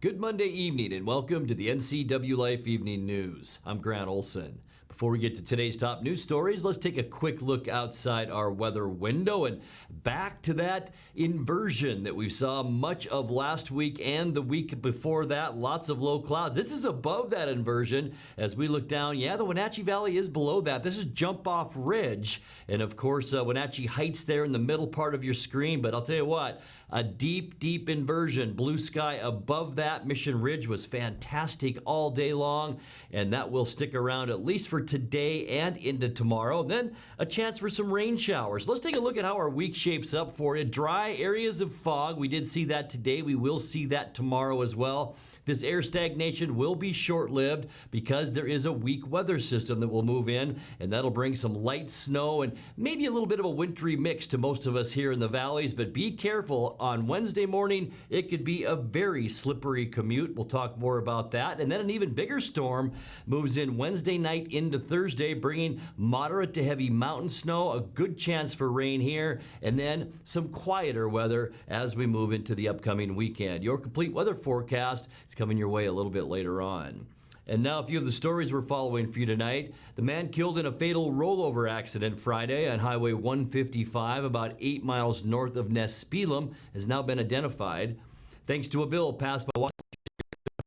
Good Monday evening and welcome to the NCWLIFE Evening News. I'm Grant Olson. Before we get to today's top news stories, let's take a quick look outside our weather window and back to that inversion that we saw much of last week and the week before that. Lots of low clouds. This is above that inversion as we look down. Yeah, the Wenatchee Valley is below that. This is Jump Off Ridge. And of course, Wenatchee Heights there in the middle part of your screen. But I'll tell you what, a deep, deep inversion. Blue sky above that. Mission Ridge was fantastic all day long. And that will stick around at least for today and into tomorrow. Then a chance for some rain showers. Let's take a look at how our week shapes up for you. Dry areas of fog. We did see that today. We will see that tomorrow as well. This air stagnation will be short-lived because there is a weak weather system that will move in, and that'll bring some light snow and maybe a little bit of a wintry mix to most of us here in the valleys. But be careful. On Wednesday morning, it could be a very slippery commute. We'll talk more about that. And then an even bigger storm moves in Wednesday night into Thursday, bringing moderate to heavy mountain snow, a good chance for rain here, and then some quieter weather as we move into the upcoming weekend. Your complete weather forecast is coming your way a little bit later on. And now a few of the stories we're following for you tonight. The man killed in a fatal rollover accident Friday on Highway 155 about 8 miles north of Nespelem has now been identified. Thanks to a bill passed by Washington,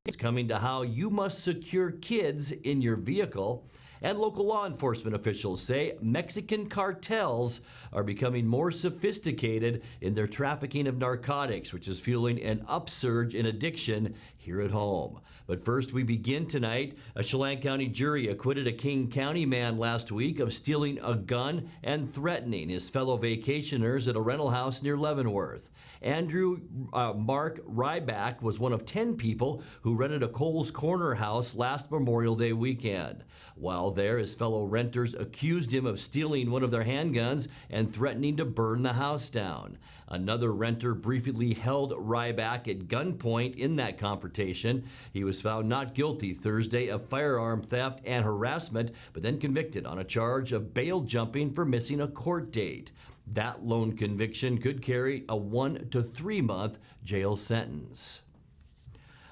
it's coming to how you must secure kids in your vehicle. And local law enforcement officials say Mexican cartels are becoming more sophisticated in their trafficking of narcotics, which is fueling an upsurge in addiction here at home. But first, we begin tonight. A Chelan County jury acquitted a King County man last week of stealing a gun and threatening his fellow vacationers at a rental house near Leavenworth. Andrew Mark Ryback was one of 10 people who rented a Coles Corner house last Memorial Day weekend. While there, his fellow renters accused him of stealing one of their handguns and threatening to burn the house down. Another renter briefly held Ryback at gunpoint in that confrontation. He was found not guilty Thursday of firearm theft and harassment, but then convicted on a charge of bail jumping for missing a court date. That lone conviction could carry a 1 to 3 month jail sentence.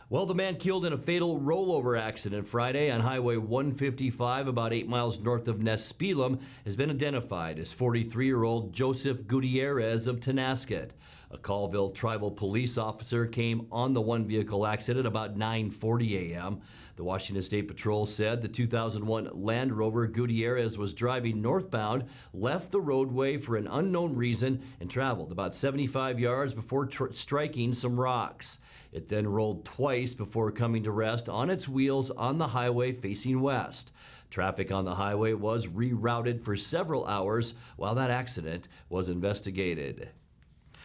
Well, the man killed in a fatal rollover accident Friday on Highway 155 about 8 miles north of Nespelem has been identified as 43-year-old Joseph Gutierrez of Tenasket. A Colville Tribal Police officer came on the one-vehicle accident about 9:40 a.m. The Washington State Patrol said the 2001 Land Rover Gutierrez was driving northbound, left the roadway for an unknown reason, and traveled about 75 yards before striking some rocks. It then rolled twice before coming to rest on its wheels on the highway facing west. Traffic on the highway was rerouted for several hours while that accident was investigated.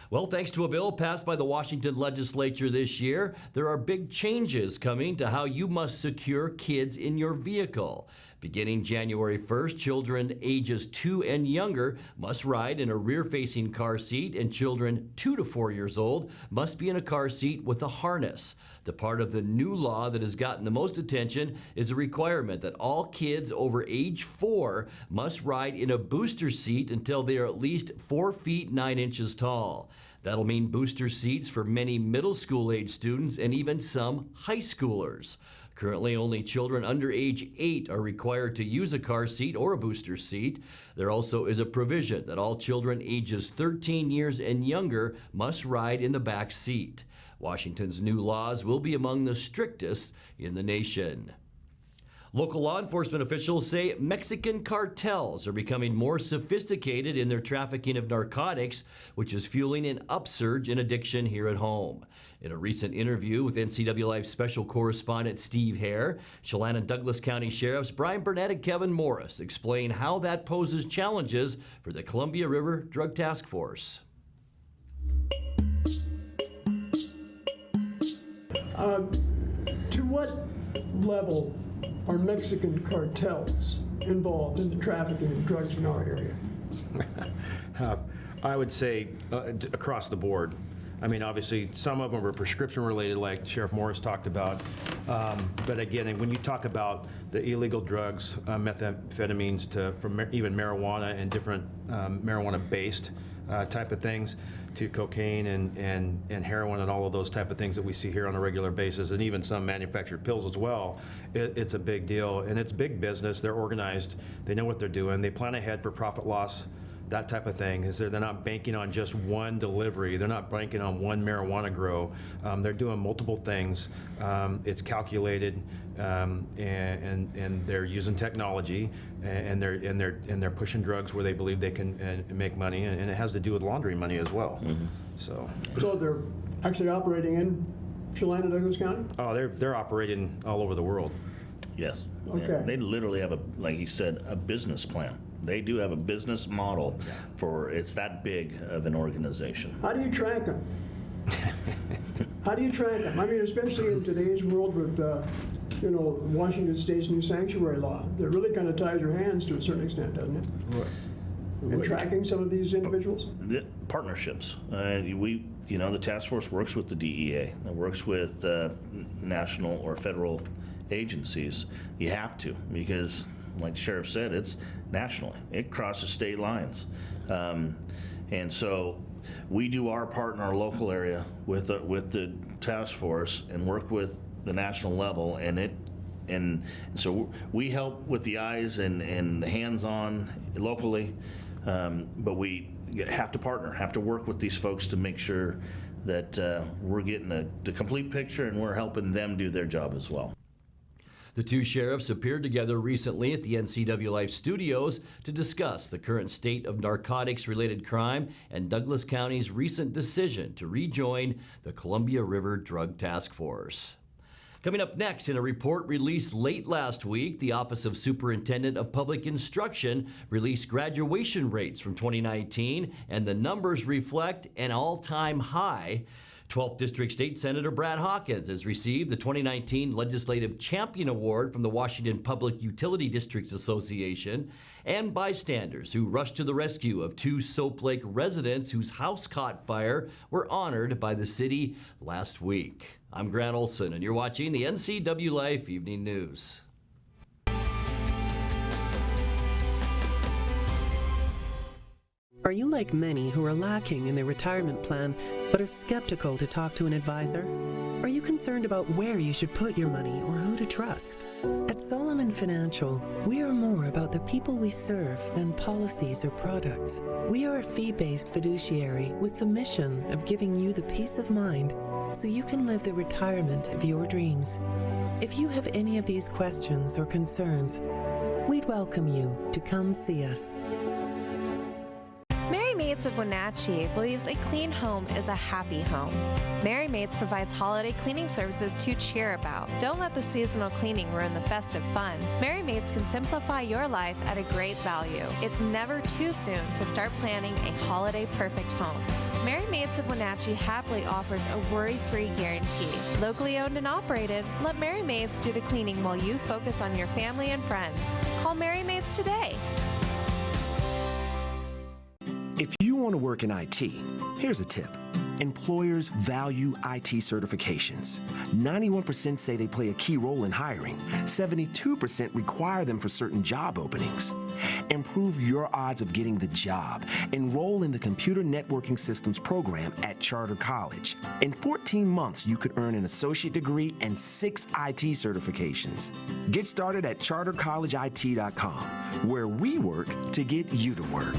Well, thanks to a bill passed by the Washington legislature this year, there are big changes coming to how you must secure kids in your vehicle. Beginning January 1st, children ages 2 and younger must ride in a rear-facing car seat, and children 2 to 4 years old must be in a car seat with a harness. The part of the new law that has gotten the most attention is a requirement that all kids over age 4 must ride in a booster seat until they are at least 4 feet 9 inches tall. That'll mean booster seats for many middle school age students and even some high schoolers. Currently, only children under age 8 are required to use a car seat or a booster seat. There also is a provision that all children ages 13 years and younger must ride in the back seat. Washington's new laws will be among the strictest in the nation. Local law enforcement officials say Mexican cartels are becoming more sophisticated in their trafficking of narcotics, which is fueling an upsurge in addiction here at home. In a recent interview with NCWLIFE special correspondent Steve Hare, Chelan and Douglas County Sheriffs Brian Burnett and Kevin Morris explain how that poses challenges for the Columbia River Drug Task Force. To what level are Mexican cartels involved in the trafficking of drugs in our area? I would say across the board. I mean, obviously, some of them are prescription related, like Sheriff Morris talked about. But again, when you talk about the illegal drugs, methamphetamines, from even marijuana and different marijuana-based type of things to cocaine and heroin and all of those type of things that we see here on a regular basis, and even some manufactured pills as well. It's a big deal, and it's big business. They're organized. They know what they're doing. They plan ahead for profit loss, that type of thing. Is they're not banking on just one delivery. They're not banking on one marijuana grow. They're doing multiple things. It's calculated, and they're using technology, and they're pushing drugs where they believe they can make money, and it has to do with laundering money as well. Mm-hmm. So they're actually operating in Chelan, Douglas County? Oh, they're operating all over the world. Yes. Okay. Yeah. They literally have like you said, a business plan. They do have a business model for it's that big of an organization. How do you track them? How do you track them? I mean, especially in today's world with, Washington State's new sanctuary law, that really kind of ties your hands to a certain extent, doesn't it? Right. In tracking some of these individuals? The partnerships. The task force works with the DEA. It works with national or federal agencies. You have to, because like the sheriff said, it's nationally. It crosses state lines. And so we do our part in our local area with the task force and work with the national level, and so we help with the eyes and the hands-on locally, but we have to partner, have to work with these folks to make sure that we're getting the complete picture and we're helping them do their job as well. The two sheriffs appeared together recently at the NCWLIFE studios to discuss the current state of narcotics-related crime and Douglas County's recent decision to rejoin the Columbia River Drug Task Force. Coming up next, in a report released late last week, the Office of Superintendent of Public Instruction released graduation rates from 2019, and the numbers reflect an all-time high. 12th District State Senator Brad Hawkins has received the 2019 Legislative Champion Award from the Washington Public Utility Districts Association, and bystanders who rushed to the rescue of two Soap Lake residents whose house caught fire were honored by the city last week. I'm Grant Olson, and you're watching the NCWLIFE Evening News. Are you like many who are lacking in their retirement plan but are skeptical to talk to an advisor? Are you concerned about where you should put your money or who to trust? At Solomon Financial, we are more about the people we serve than policies or products. We are a fee-based fiduciary with the mission of giving you the peace of mind so you can live the retirement of your dreams. If you have any of these questions or concerns, we'd welcome you to come see us. Mary Maids of Wenatchee believes a clean home is a happy home. Mary Maids provides holiday cleaning services to cheer about. Don't let the seasonal cleaning ruin the festive fun. Mary Maids can simplify your life at a great value. It's never too soon to start planning a holiday perfect home. Mary Maids of Wenatchee happily offers a worry-free guarantee. Locally owned and operated, let Mary Maids do the cleaning while you focus on your family and friends. Call Mary Maids today. If you want to work in IT, here's a tip. Employers value IT certifications. 91% say they play a key role in hiring. 72% require them for certain job openings. Improve your odds of getting the job. Enroll in the Computer Networking Systems program at Charter College. In 14 months, you could earn an associate degree and 6 IT certifications. Get started at chartercollegeIT.com, where we work to get you to work.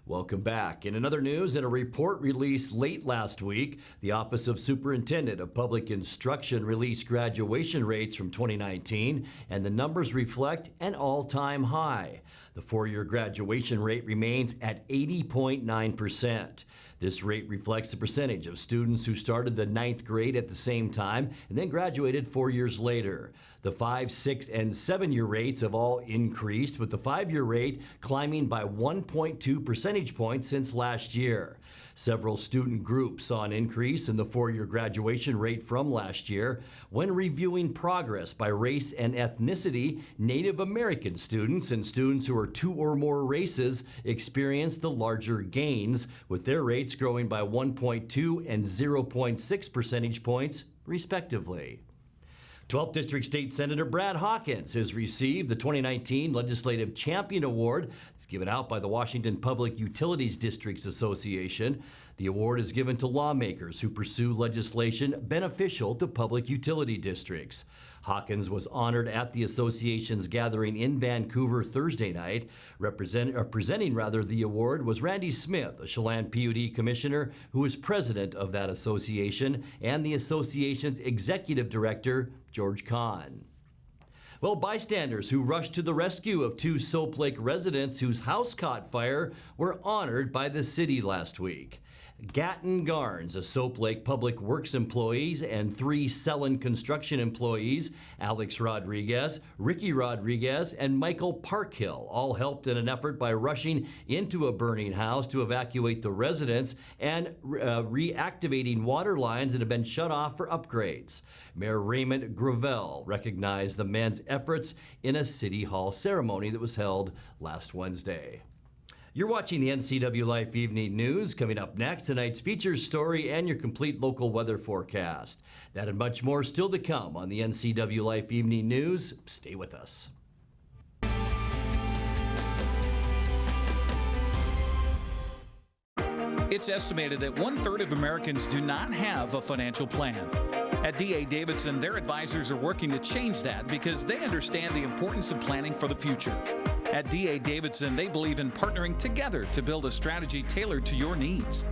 Welcome back. In another news, in a report released late last week, the Office of Superintendent of Public Instruction released graduation rates from 2019, and the numbers reflect an all-time high. The four-year graduation rate remains at 80.9%. This rate reflects the percentage of students who started the 9th grade at the same time and then graduated 4 years later. The 5-, 6-, and 7-year rates have all increased, with the 5-year rate climbing by 1.2 percentage points since last year. Several student groups saw an increase in the 4-year graduation rate from last year. When reviewing progress by race and ethnicity, Native American students and students who are 2 or more races experienced the larger gains, with their rates growing by 1.2 and 0.6 percentage points, respectively. 12th District State Senator Brad Hawkins has received the 2019 Legislative Champion Award. It's given out by the Washington Public Utilities Districts Association. The award is given to lawmakers who pursue legislation beneficial to public utility districts. Hawkins was honored at the association's gathering in Vancouver Thursday night. Presenting the award was Randy Smith, a Chelan PUD commissioner who is president of that association, and the association's executive director, George Kahn. Well, bystanders who rushed to the rescue of 2 Soap Lake residents whose house caught fire were honored by the city last week. Gatton Garnes, a Soap Lake Public Works employee, and 3 Selland construction employees, Alex Rodriguez, Ricky Rodriguez, and Michael Parkhill, all helped in an effort by rushing into a burning house to evacuate the residents and reactivating water lines that have been shut off for upgrades. Mayor Raymond Gravel recognized the men's efforts in a City Hall ceremony that was held last Wednesday. You're watching the NCWLIFE Evening News. Coming up next, tonight's features story and your complete local weather forecast. That and much more still to come on the NCWLIFE Evening News. Stay with us. It's estimated that 1/3 of Americans do not have a financial plan. At D.A. Davidson, their advisors are working to change that because they understand the importance of planning for the future. At D.A. Davidson, they believe in partnering together to build a strategy tailored to your needs.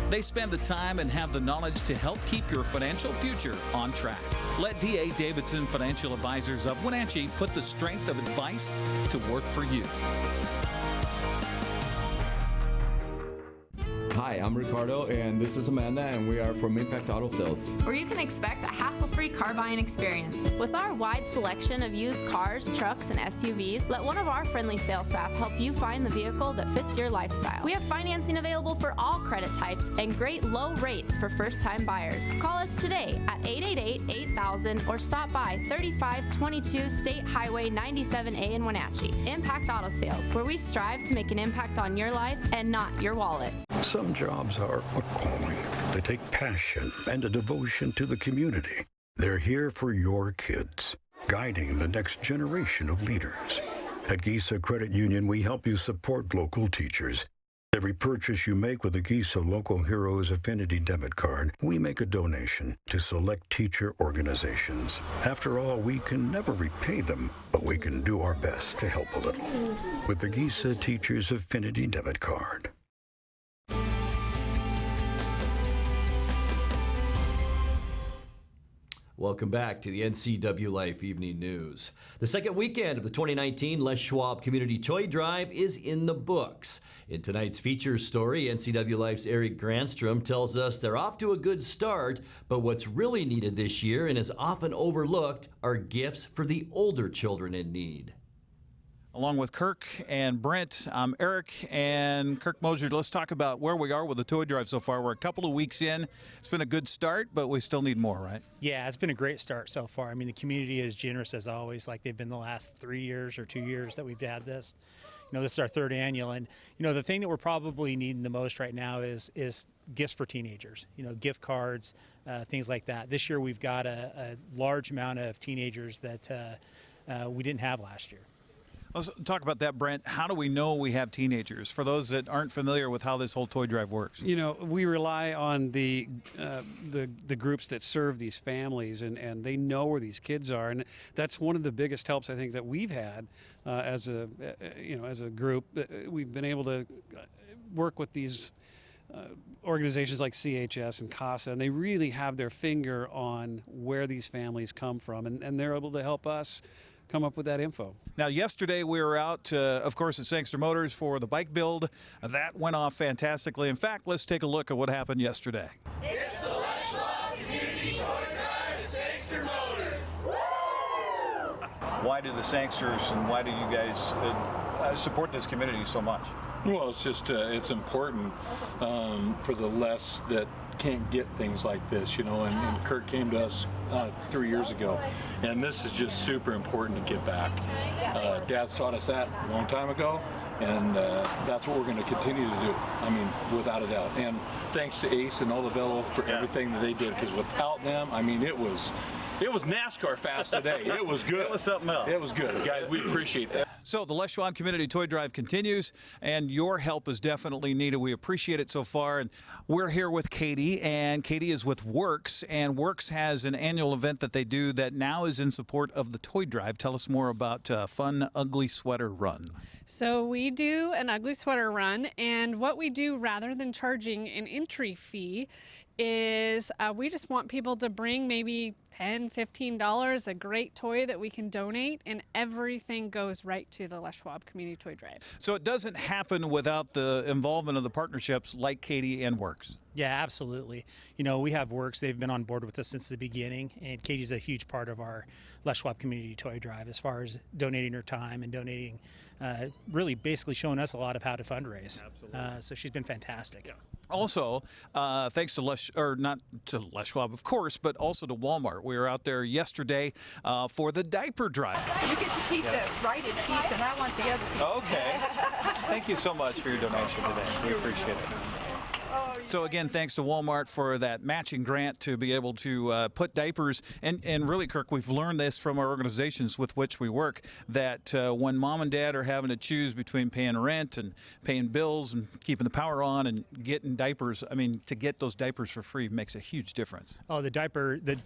They spend the time and have the knowledge to help keep your financial future on track. Let D.A. Davidson Financial Advisors of Wenatchee put the strength of advice to work for you. Hi, I'm Ricardo, and this is Amanda, and we are from Impact Auto Sales, where you can expect a hassle-free car buying experience. With our wide selection of used cars, trucks, and SUVs, let one of our friendly sales staff help you find the vehicle that fits your lifestyle. We have financing available for all credit types and great low rates for first-time buyers. Call us today at 888-8000 or stop by 3522 State Highway 97A in Wenatchee. Impact Auto Sales, where we strive to make an impact on your life and not your wallet. Some jobs are a calling. They take passion and a devotion to the community. They're here for your kids, guiding the next generation of leaders. At Gisa Credit Union, we help you support local teachers. Every purchase you make with a Gisa Local Heroes Affinity debit card, we make a donation to select teacher organizations. After all, we can never repay them, but we can do our best to help a little with the Gisa Teachers Affinity debit card. Welcome back to the NCWLIFE Evening News. The second weekend of the 2019 Les Schwab Community Toy Drive is in the books. In tonight's features story, NCWLIFE's Eric Granstrom tells us they're off to a good start, but what's really needed this year and is often overlooked are gifts for the older children in need. Along with Kirk and Brent, I'm Eric and Kirk Mosier. Let's talk about where we are with the toy drive so far. We're a couple of weeks in. It's been a good start, but we still need more, right? Yeah, it's been a great start so far. I mean, the community is generous as always, like they've been the last 3 years or 2 years that we've had this. You know, this is our third annual, and you know, the thing that we're probably needing the most right now is gifts for teenagers. You know, gift cards, things like that. This year we've got a large amount of teenagers that we didn't have last year. Let's talk about that, Brent. How do we know we have teenagers? For those that aren't familiar with how this whole toy drive works. You know, we rely on the groups that serve these families, and they know where these kids are, and that's one of the biggest helps I think that we've had as a group. We've been able to work with these organizations like CHS and CASA, and they really have their finger on where these families come from, and they're able to help us come up with that info. Now, yesterday we were out, of course, at Sangster Motors for the bike build. That went off fantastically. In fact, let's take a look at what happened yesterday. It's the Les Schwab Community Toy Drive at Sangster Motors. Woo! Why do the Sangsters and why do you guys support this community so much? Well, it's just it's important for the less that can't get things like this, you know, and Kurt came to us 3 years ago, and this is just super important to get back. Dad's taught us that a long time ago, and that's what we're going to continue to do, I mean, without a doubt. And thanks to Ace and Olivella for everything that they did, because without them, I mean, it was NASCAR fast today. It was good. It was something else. It was good. Guys, we appreciate that. So the Les Schwab Community Toy Drive continues, and your help is definitely needed. We appreciate it so far. And we're here with Katie, and Katie is with Works, and Works has an annual event that they do that now is in support of the Toy Drive. Tell us more about Fun Ugly Sweater Run. So we do an ugly sweater run, and what we do rather than charging an entry fee is we just want people to bring maybe $10, $15, a great toy that we can donate, and everything goes right to the Les Schwab Community Toy Drive. So it doesn't happen without the involvement of the partnerships like Katie and Works. Yeah, absolutely. You know, we have Works. They've been on board with us since the beginning, and Katie's a huge part of our Les Schwab Community Toy Drive as far as donating her time and donating, really basically showing us a lot of how to fundraise. Absolutely. So she's been fantastic. Yeah. Also, thanks to not to Les Schwab, of course, but also to Walmart. We were out there yesterday for the diaper drive. You get to keep the righted piece, and I want the other piece. Okay. Thank you so much for your donation today. We appreciate it. So again, thanks to Walmart for that matching grant to be able to put diapers. And really, Kirk, we've learned this from our organizations with which we work, that when mom and dad are having to choose between paying rent and paying bills and keeping the power on and getting diapers, I mean, to get those diapers for free makes a huge difference. Oh, the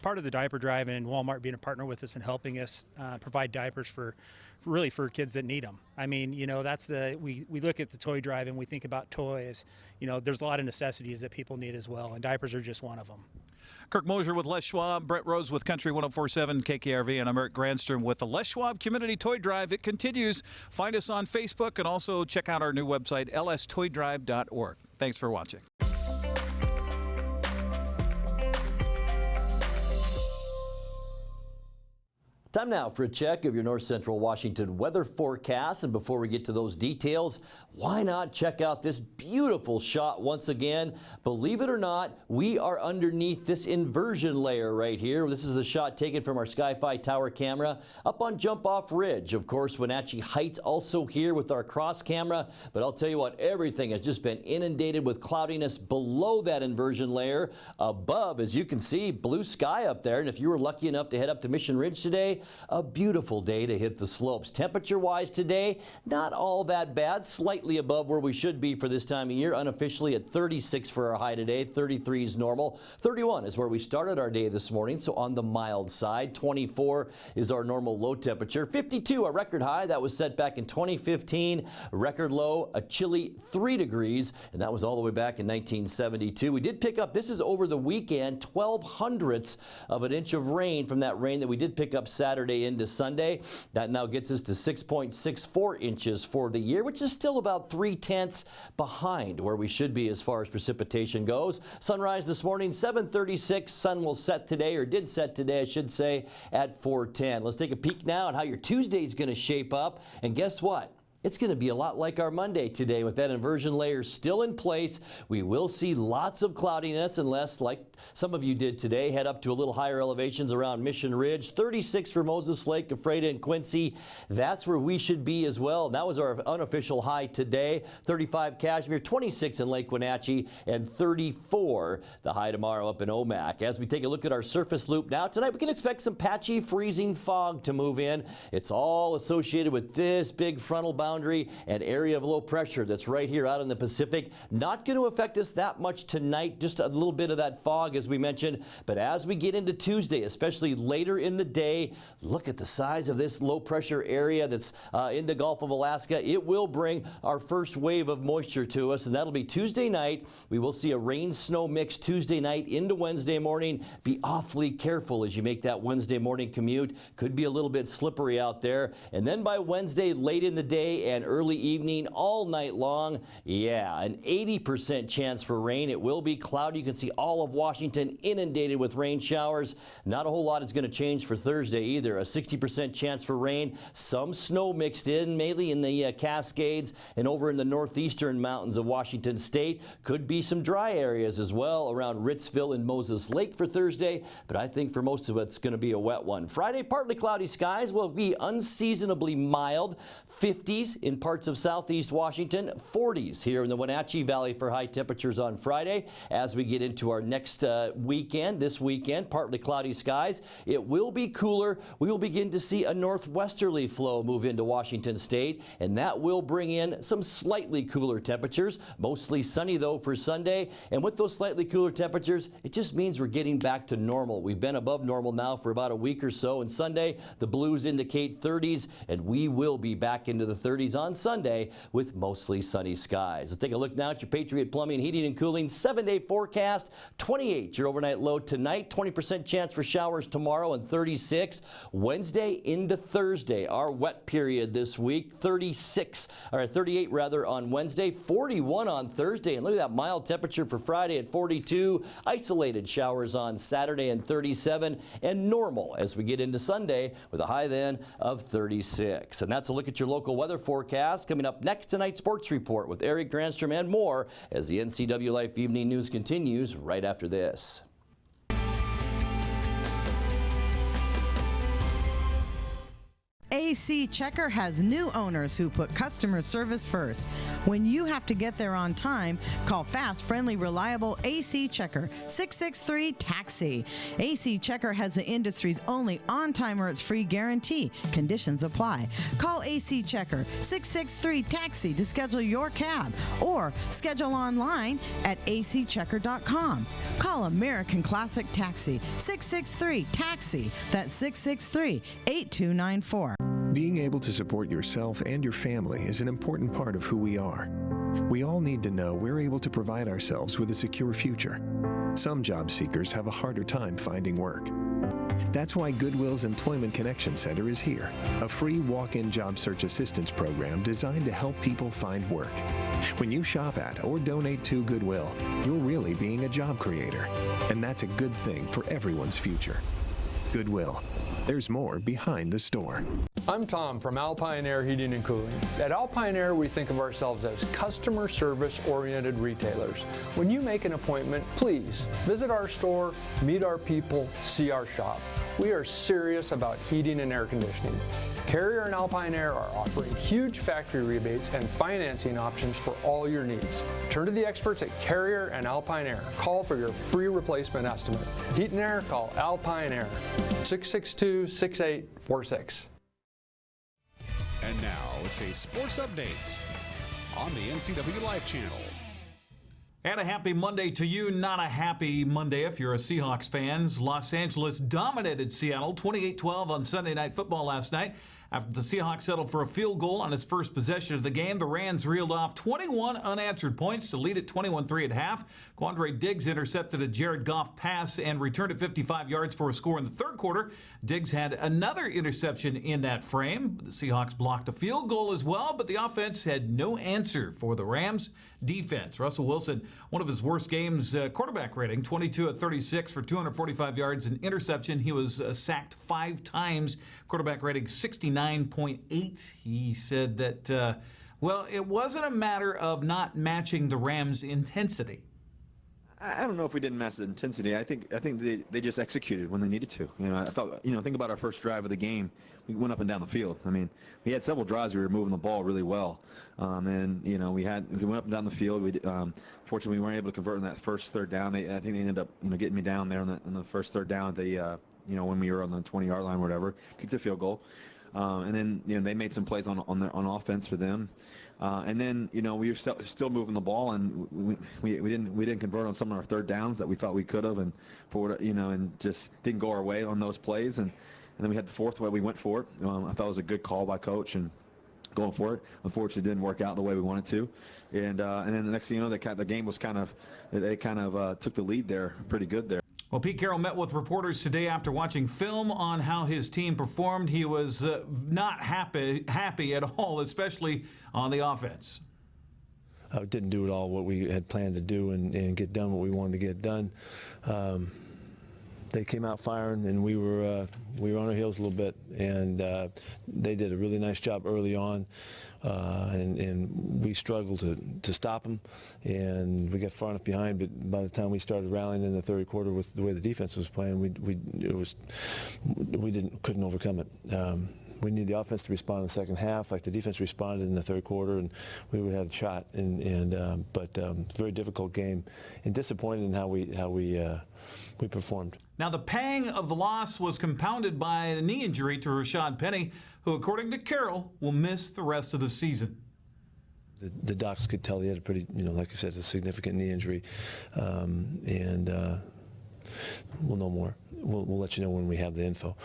part of the diaper drive and Walmart being a partner with us and helping us provide diapers for kids that need them. I mean, you know, we look at the toy drive and we think about toys. You know, there's a lot of necessities that people need as well, and diapers are just one of them. Kirk Mosier with Les Schwab, Brett Rhodes with Country 104.7 KKRV, and I'm Eric Granstrom with the Les Schwab Community Toy Drive. It continues. Find us on Facebook and also check out our new website, lstoydrive.org. Thanks for watching. Time now for a check of your North Central Washington weather forecast. And before we get to those details, why not check out this beautiful shot once again? Believe it or not, we are underneath this inversion layer right here. This is the shot taken from our Sky-Fi tower camera up on Jump Off Ridge. Of course, Wenatchee Heights also here with our cross camera. But I'll tell you what, everything has just been inundated with cloudiness below that inversion layer. Above, as you can see, blue sky up there. And if you were lucky enough to head up to Mission Ridge today, a beautiful day to hit the slopes. Temperature-wise today, not all that bad, slightly above where we should be for this time of year, unofficially at 36 for our high today, 33 is normal. 31 is where we started our day this morning, so on the mild side. 24 is our normal low temperature. 52, a record high, that was set back in 2015. Record low, a chilly 3 degrees, and that was all the way back in 1972. We did pick up, this is over the weekend, 0.12 of an inch of rain from that rain that we did pick up Saturday into Sunday. That now gets us to 6.64 inches for the year, which is still about 0.3 behind where we should be as far as precipitation goes. Sunrise this morning, 7:36. Sun will set today, or did set today, I should say, at 4:10. Let's take a peek now at how your Tuesday is going to shape up. And guess what? It's going to be a lot like our Monday today with that inversion layer still in place. We will see lots of cloudiness unless, like some of you did today, head up to a little higher elevations around Mission Ridge. 36 for Moses Lake, Ephrata, and Quincy. That's where we should be as well. And that was our unofficial high today. 35 Cashmere, 26 in Lake Wenatchee, and 34 the high tomorrow up in Omak. As we take a look at our surface loop now, tonight we can expect some patchy freezing fog to move in. It's all associated with this big frontal boundary and area of low pressure that's right here out in the Pacific. Not going to affect us that much tonight, just a little bit of that fog as we mentioned. But as we get into Tuesday, especially later in the day, look at the size of this low pressure area that's in the Gulf of Alaska. It will bring our first wave of moisture to us, and that'll be Tuesday night. We will see a rain-snow mix Tuesday night into Wednesday morning. Be awfully careful as you make that Wednesday morning commute. Could be a little bit slippery out there. And then by Wednesday late in the day day and early evening all night long. Yeah, an 80% chance for rain. It will be cloudy. You can see all of Washington inundated with rain showers. Not a whole lot is going to change for Thursday either. A 60% chance for rain. Some snow mixed in, mainly in the Cascades and over in the northeastern mountains of Washington State. Could be some dry areas as well around Ritzville and Moses Lake for Thursday, but I think for most of it's going to be a wet one. Friday, partly cloudy skies will be unseasonably mild. 50s in parts of southeast Washington, 40s here in the Wenatchee Valley for high temperatures on Friday. As we get into our next weekend, this weekend, partly cloudy skies. It will be cooler. We will begin to see a northwesterly flow move into Washington State, and that will bring in some slightly cooler temperatures. Mostly sunny though for Sunday, and with those slightly cooler temperatures, it just means we're getting back to normal. We've been above normal now for about a week or so, and Sunday the blues indicate 30s, and we will be back into the 30s on Sunday with mostly sunny skies. Let's take a look now at your Patriot Plumbing, Heating and Cooling 7-day forecast. 28 your overnight low tonight, 20% chance for showers tomorrow, and 36 Wednesday into Thursday, our wet period this week. 38 rather on Wednesday, 41 on Thursday, and look at that mild temperature for Friday at 42. Isolated showers on Saturday and 37, and normal as we get into Sunday with a high then of 36. And that's a look at your local weather forecast. Coming up next, tonight's sports report with Eric Granstrom and more as the NCWLIFE Evening News continues right after this. AC Checker has new owners who put customer service first. When you have to get there on time, call fast, friendly, reliable AC Checker, 663-TAXI. AC Checker has the industry's only on-time or it's free guarantee. Conditions apply. Call AC Checker, 663-TAXI to schedule your cab or schedule online at acchecker.com. Call American Classic Taxi, 663-TAXI. That's 663-8294. Being able to support yourself and your family is an important part of who we are. We all need to know we're able to provide ourselves with a secure future. Some job seekers have a harder time finding work. That's why Goodwill's Employment Connection Center is here, a free walk-in job search assistance program designed to help people find work. When you shop at or donate to Goodwill, you're really being a job creator, and that's a good thing for everyone's future. Goodwill. There's more behind the store. I'm Tom from Alpine Air Heating and Cooling. At Alpine Air, we think of ourselves as customer service-oriented retailers. When you make an appointment, please visit our store, meet our people, see our shop. We are serious about heating and air conditioning. Carrier and Alpine Air are offering huge factory rebates and financing options for all your needs. Turn to the experts at Carrier and Alpine Air. Call for your free replacement estimate. Heat and air, call Alpine Air, 662-6846. And now it's a sports update on the NCWLIFE channel. And a happy Monday to you. Not a happy Monday if you're a Seahawks fan. Los Angeles dominated Seattle 28-12 on Sunday Night Football last night. After the Seahawks settled for a field goal on its first possession of the game, the Rams reeled off 21 unanswered points to lead at 21-3 at half. Quandre Diggs intercepted a Jared Goff pass and returned it 55 yards for a score in the third quarter. Diggs had another interception in that frame. The Seahawks blocked a field goal as well, but the offense had no answer for the Rams defense. Russell Wilson, one of his worst games, quarterback rating, 22 of 36 for 245 yards and interception. He was sacked 5 times. Quarterback rating 69.8. He said that, well, it wasn't a matter of not matching the Rams' intensity. I don't know if we didn't match the intensity. I think they just executed when they needed to. I thought, think about our first drive of the game. We went up and down the field. I mean, we had several drives we were moving the ball really well, and we went up and down the field. Fortunately, we weren't able to convert on that first third down. I think they ended up getting me down there on the first third down. They when we were on the 20-yard line or whatever, kicked the field goal, and then they made some plays on offense for them. And then we were still moving the ball, and we didn't convert on some of our third downs that we thought we could have, and and just didn't go our way on those plays. And then we had the fourth way we went for it. I thought it was a good call by coach and going for it. Unfortunately, it didn't work out the way we wanted to. And then the next thing you know, the game was they took the lead there pretty good there. Well, Pete Carroll met with reporters today after watching film on how his team performed. He was not happy at all, especially on the offense. Didn't do it all what we had planned to do and get done what we wanted to get done. They came out firing, and we were on our heels a little bit, and they did a really nice job early on, and we struggled to stop them, and we got far enough behind. But by the time we started rallying in the third quarter with the way the defense was playing, we couldn't overcome it. We need the offense to respond in the second half, like the defense responded in the third quarter, and we would have a shot. But very difficult game, and disappointed in how we performed. Now, the pang of the loss was compounded by a knee injury to Rashad Penny, who, according to Carroll, will miss the rest of the season. The docs could tell he had a pretty, like I said, a significant knee injury, and we'll know more. We'll let you know when we have the info.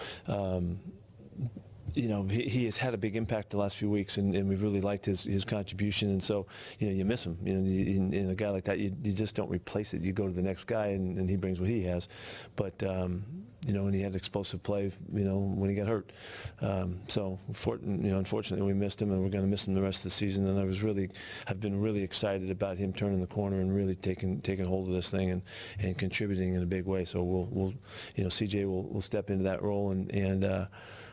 He has had a big impact the last few weeks, and we've really liked his contribution. And so, you miss him. In a guy like that, you just don't replace it. You go to the next guy, and he brings what he has. But and he had explosive play, when he got hurt. Unfortunately, we missed him, and we're going to miss him the rest of the season. And I've been really excited about him turning the corner and really taking hold of this thing and contributing in a big way. So we'll CJ will step into that role, and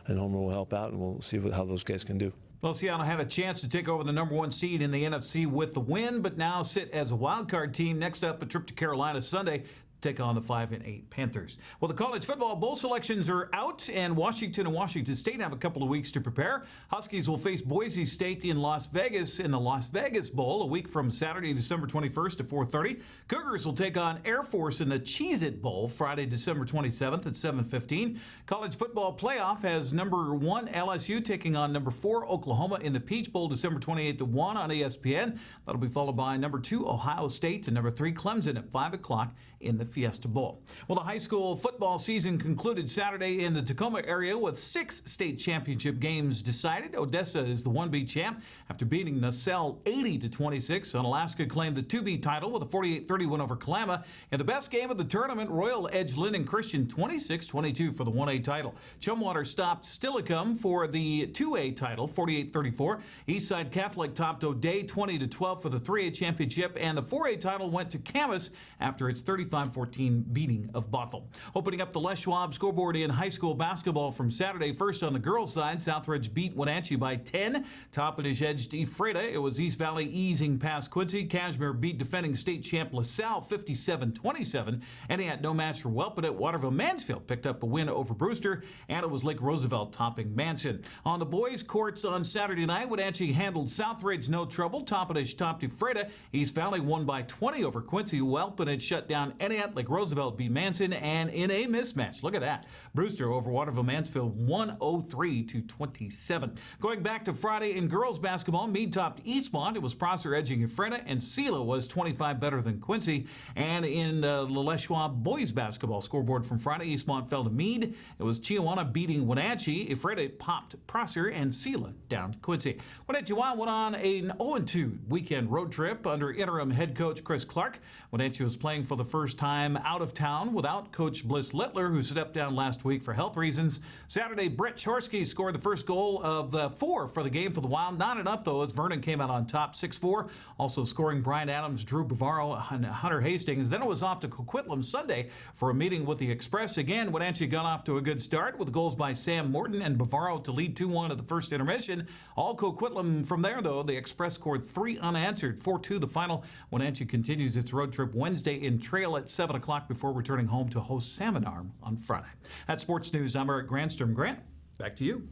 Homer will help out, and we'll see how those guys can do. Well, Seattle had a chance to take over the number 1 seed in the NFC with the win, but now sit as a wild card team. Next up, a trip to Carolina Sunday. Take on the 5-8 Panthers. Well, the college football bowl selections are out, and Washington and Washington State have a couple of weeks to prepare. Huskies will face Boise State in Las Vegas in the Las Vegas Bowl a week from Saturday, December 21st at 4:30. Cougars will take on Air Force in the Cheez-It Bowl Friday, December 27th at 7:15. College football playoff has number 1 LSU taking on number 4 Oklahoma in the Peach Bowl December 28th at 1 on ESPN. That'll be followed by number 2 Ohio State and number 3 Clemson at 5 o'clock in the Fiesta Bowl. Well, the high school football season concluded Saturday in the Tacoma area with 6 state championship games decided. Odessa is the 1B champ after beating Nacelle 80-26. Unalaska claimed the 2B title with a 48-30 win over Kalama. And the best game of the tournament, Royal edged Linden Christian 26-22 for the 1A title. Chumwater stopped Stillicum for the 2A title, 48-34. Eastside Catholic topped O'Day 20-12 for the 3A championship. And the 4A title went to Camas after its 35-14 beating of Bothell. Opening up the Les Schwab scoreboard in high school basketball from Saturday. First on the girls' side, Southridge beat Wenatchee by 10. Toppenish edged Ephrata. It was East Valley easing past Quincy. Cashmere beat defending state champ LaSalle 57-27. And he had no match for Welpett. Waterville Mansfield picked up a win over Brewster. And it was Lake Roosevelt topping Manson. On the boys' courts on Saturday night, Wenatchee handled Southridge no trouble. Toppenish topped Ephrata. East Valley won by 20 over Quincy. Welpett had shut down Eniat. Lake Roosevelt beat Manson, and in a mismatch, look at that, Brewster over Waterville Mansfield 103-27. Going back to Friday in girls basketball, Meade topped Eastmont. It was Prosser edging Ephrata, and Sela was 25 better than Quincy. And in the Les Schwab boys basketball scoreboard from Friday, Eastmont fell to Meade. It was Chiawana beating Wenatchee. Ephrata popped Prosser, and Sela down to Quincy. Wenatchee went on an 0-2 weekend road trip under interim head coach Chris Clark. Wenatchee was playing for the first time out of town without Coach Bliss Littler, who stepped down last week for health reasons. Saturday, Brett Chorsky scored the first goal of 4 for the game for the Wild. Not enough, though, as Vernon came out on top 6-4. Also scoring Brian Adams, Drew Bavaro, and Hunter Hastings. Then it was off to Coquitlam Sunday for a meeting with the Express. Again, Wenatchee got off to a good start with goals by Sam Morton and Bavaro to lead 2-1 at the first intermission. All Coquitlam from there, though. The Express scored 3 unanswered, 4-2 the final. Wenatchee continues its road trip Wednesday in Trail at 7 o'clock before returning home to host Salmon Arm on Friday. That's Sports News. I'm Eric Granstrom. Grant, back to you.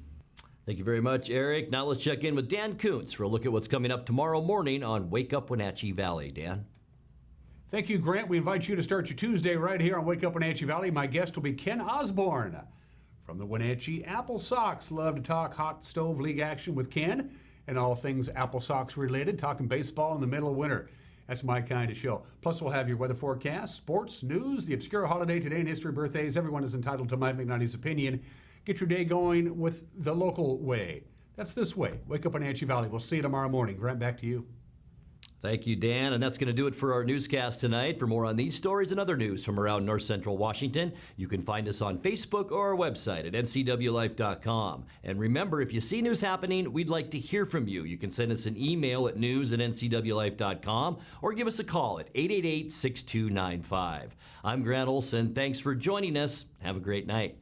Thank you very much, Eric. Now let's check in with Dan Kuntz for a look at what's coming up tomorrow morning on Wake Up Wenatchee Valley. Dan? Thank you, Grant. We invite you to start your Tuesday right here on Wake Up Wenatchee Valley. My guest will be Ken Osborne from the Wenatchee Apple Sox. Love to talk hot stove league action with Ken and all things Apple Sox related, talking baseball in the middle of winter. That's my kind of show. Plus, we'll have your weather forecast, sports, news, the obscure holiday today, and history birthdays. Everyone is entitled to Mike McNally's opinion. Get your day going with the local way. That's this way. Wake Up Wenatchee Valley. We'll see you tomorrow morning. Grant, back to you. Thank you, Dan. And that's going to do it for our newscast tonight. For more on these stories and other news from around North Central Washington, you can find us on Facebook or our website at ncwlife.com. And remember, if you see news happening, we'd like to hear from you. You can send us an email at news@ncwlife.com or give us a call at 888-6295. I'm Grant Olson. Thanks for joining us. Have a great night.